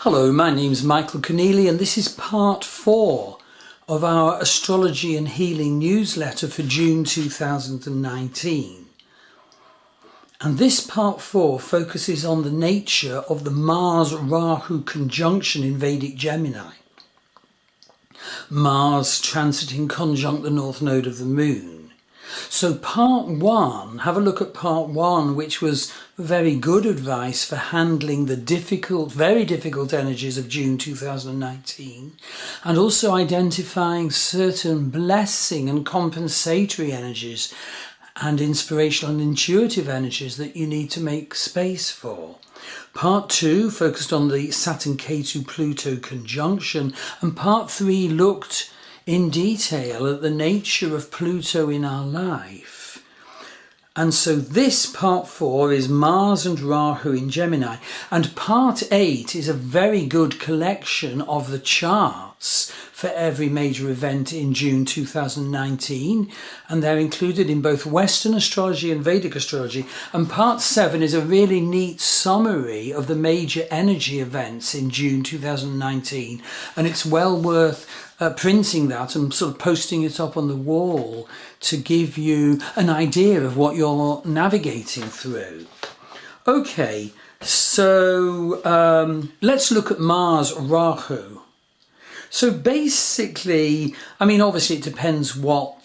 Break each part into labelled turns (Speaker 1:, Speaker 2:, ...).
Speaker 1: Hello, my name's Michael Conneely and this is part 4 of our Astrology and Healing newsletter for June 2019. And this part 4 focuses on the nature of the Mars-Rahu conjunction in Vedic Gemini. Mars transiting conjunct the north node of the moon. So part 1, have a look at part 1, which was very good advice for handling the difficult, very difficult energies of June 2019, and also identifying certain blessing and compensatory energies and inspirational and intuitive energies that you need to make space for. Part 2 focused on the Saturn-Ketu-Pluto conjunction, and part 3 looked in detail at the nature of Pluto in our life. And so this part 4 is Mars and Rahu in Gemini, and part 8 is a very good collection of the charts for every major event in June 2019, and they're included in both Western astrology and Vedic astrology. And part 7 is a really neat summary of the major energy events in June 2019, and it's well worth printing that and sort of posting it up on the wall to give you an idea of what you're navigating through. Okay, so let's look at Mars Rahu. So basically, I mean, obviously it depends what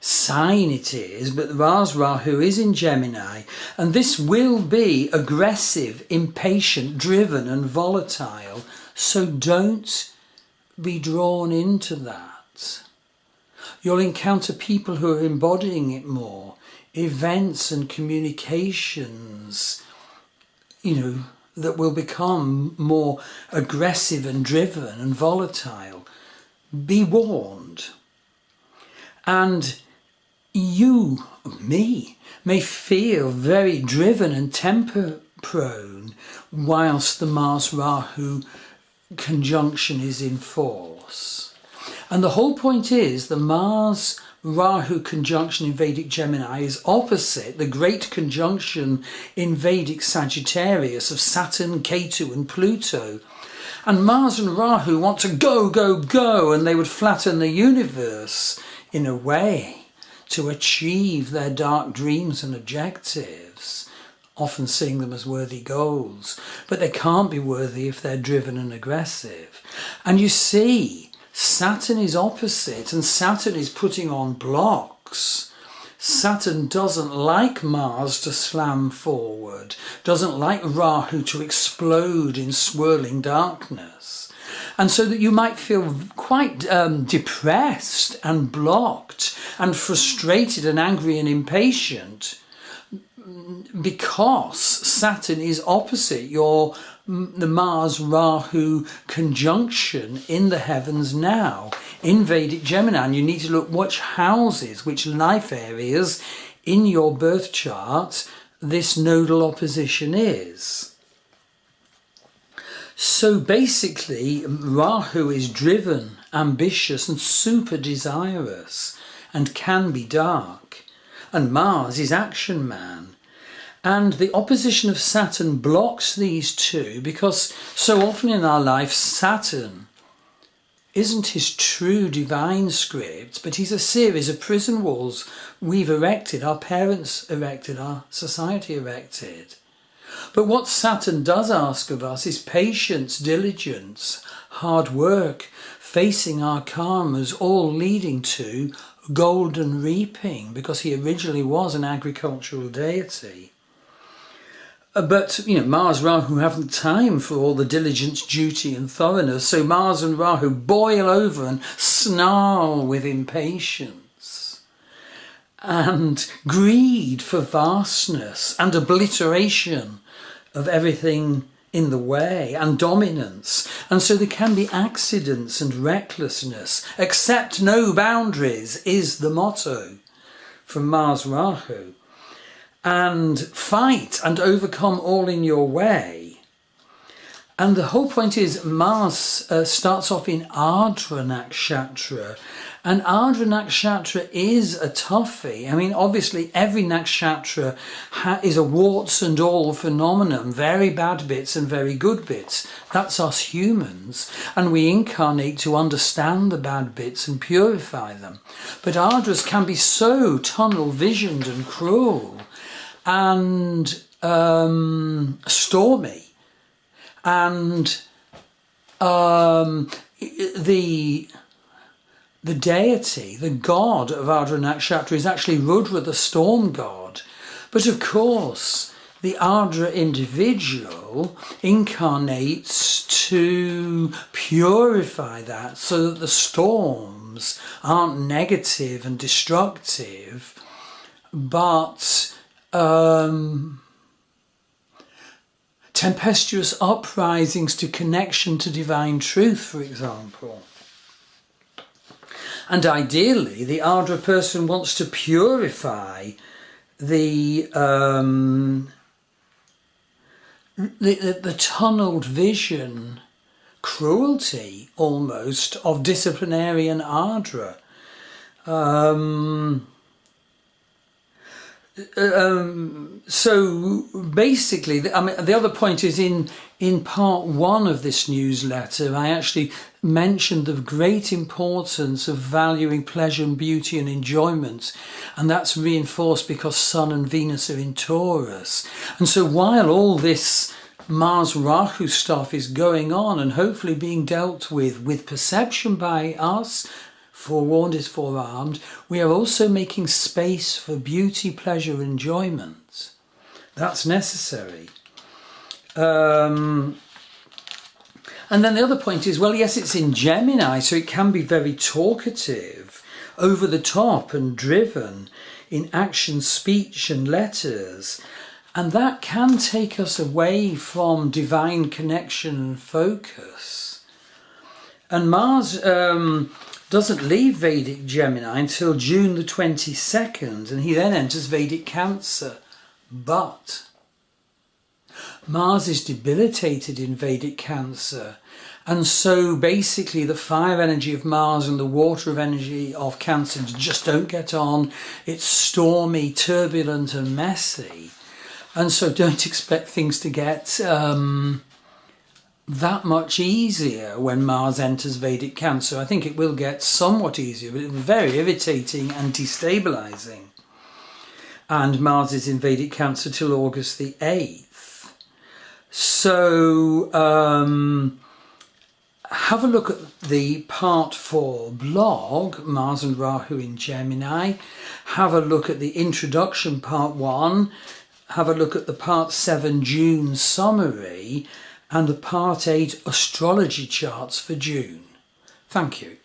Speaker 1: sign it is, but Mars Rahu is in Gemini, and this will be aggressive, impatient, driven and volatile. So don't be drawn into that. You'll encounter people who are embodying it more, events and communications, that will become more aggressive and driven and volatile. Be warned. And you, me, may feel very driven and temper prone whilst the Mars Rahu conjunction is in force. And the whole point is the Mars Rahu conjunction in Vedic Gemini is opposite the great conjunction in Vedic Sagittarius of Saturn, Ketu and Pluto. And Mars and Rahu want to go, go, go, and they would flatten the universe in a way to achieve their dark dreams and objectives, often seeing them as worthy goals. But they can't be worthy if they're driven and aggressive. And you see, Saturn is opposite, and Saturn is putting on blocks. Saturn doesn't like Mars to slam forward, doesn't like Rahu to explode in swirling darkness. And so that you might feel quite depressed and blocked and frustrated and angry and impatient because Saturn is opposite the Mars-Rahu conjunction in the heavens now, in Vedic Gemini. And you need to look which houses, which life areas in your birth chart this nodal opposition is. So basically, Rahu is driven, ambitious and super desirous and can be dark. And Mars is action man. And the opposition of Saturn blocks these two because so often in our life Saturn isn't his true divine script, but he's a series of prison walls we've erected, our parents erected, our society erected. But what Saturn does ask of us is patience, diligence, hard work, facing our karmas, all leading to golden reaping, because he originally was an agricultural deity. But, Mars Rahu haven't time for all the diligence, duty and thoroughness, so Mars and Rahu boil over and snarl with impatience and greed for vastness and obliteration of everything in the way and dominance. And so there can be accidents and recklessness. Accept no boundaries is the motto from Mars Rahu. And fight and overcome all in your way. And the whole point is Mars starts off in Ardra Nakshatra, and Ardra Nakshatra is a toughie. I mean, obviously every Nakshatra is a warts and all phenomenon, very bad bits and very good bits. That's us humans, and we incarnate to understand the bad bits and purify them. But Ardras can be so tunnel visioned and cruel and stormy. And the deity, the god of Ardra Nakshatra is actually Rudra, the storm god. But of course, the Ardra individual incarnates to purify that so that the storms aren't negative and destructive, but tempestuous uprisings to connection to divine truth, for example. And ideally, the Ardra person wants to purify the tunneled vision, cruelty almost, of disciplinarian Ardra. So basically, the other point is in part 1 of this newsletter, I actually mentioned the great importance of valuing pleasure and beauty and enjoyment, and that's reinforced because Sun and Venus are in Taurus. And so while all this Mars Rahu stuff is going on and hopefully being dealt with perception by us, forewarned is forearmed, we are also making space for beauty, pleasure, enjoyment. That's necessary. And then the other point is, well, yes, it's in Gemini, so it can be very talkative, over the top and driven in action, speech and letters. And that can take us away from divine connection and focus. And Mars doesn't leave Vedic Gemini until June the 22nd, and he then enters Vedic Cancer. But Mars is debilitated in Vedic Cancer, and so basically the fire energy of Mars and the water energy of Cancer just don't get on. It's stormy, turbulent and messy, and so don't expect things to get that much easier when Mars enters Vedic Cancer. I think it will get somewhat easier, but it's very irritating and destabilising. And Mars is in Vedic Cancer till August the 8th. So have a look at the part 4 blog, Mars and Rahu in Gemini. Have a look at the introduction part 1. Have a look at the part 7 June summary and the part 8 astrology charts for June. Thank you.